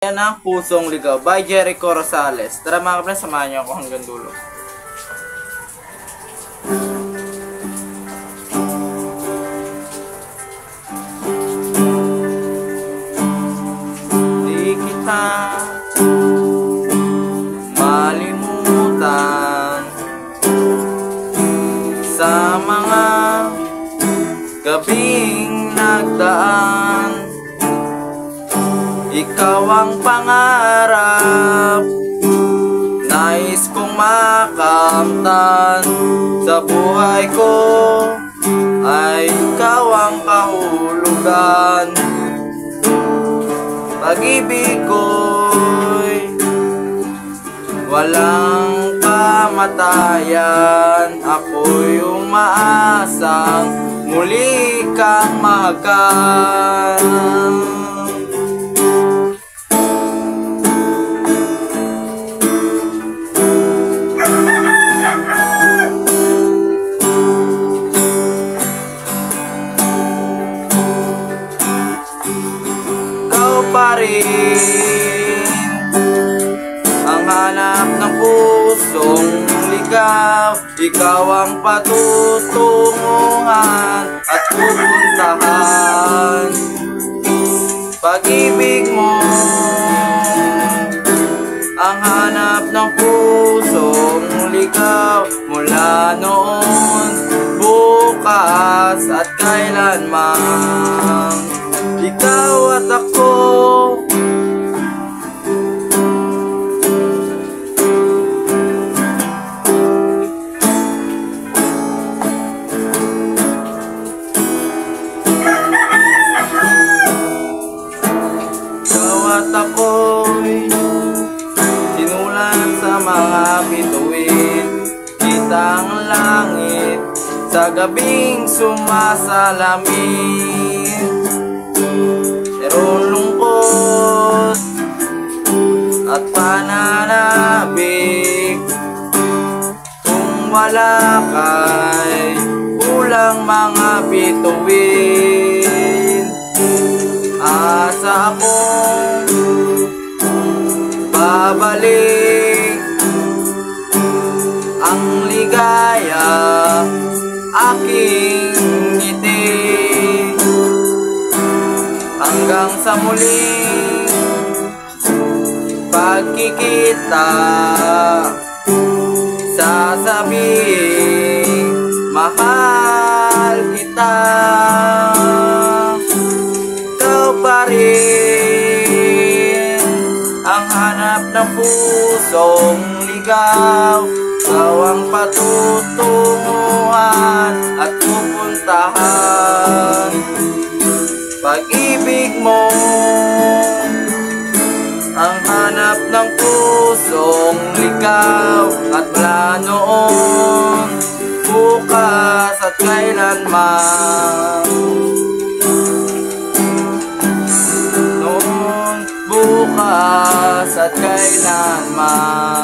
Yan ang Pusong Ligaw by Jericho Rosales. Tara mga kapatid, samahan niyo ako hanggang dulo. Di kita malimutan sa mga gabing nagdaan. Ikaw ang pangarap, nais kong makamtan. Sa buhay ko ay ikaw ang kahulugan. Pag-ibig ko'y walang kamatayan. Ako'y umaasang muli kang mahagkan. Pa rin ang hanap ng pusong ligaw. Ikaw ang patutunguhan at pupuntahan. Pag-ibig mo ang hanap ng pusong ligaw. Mula noon, bukas at kailanman, ikaw at ako ako'y sinulat sa mga bituin. Kitang langit sa gabing sumasalamin. Pero lungkot at pananabik, kung wala ka'y kulang mga bituin. Asa akong babalik ang ligaya, aking ngiti, hanggang sa muling pagkikita. Sasabihin mahal kita. Ikaw pa rin ang hanap ng pusong ligaw. Ikaw ang patutunguhan at pupuntahan. Pag-ibig mo ang hanap ng pusong ligaw. At mula noon, bukas at kailanman, bukas at kailanman.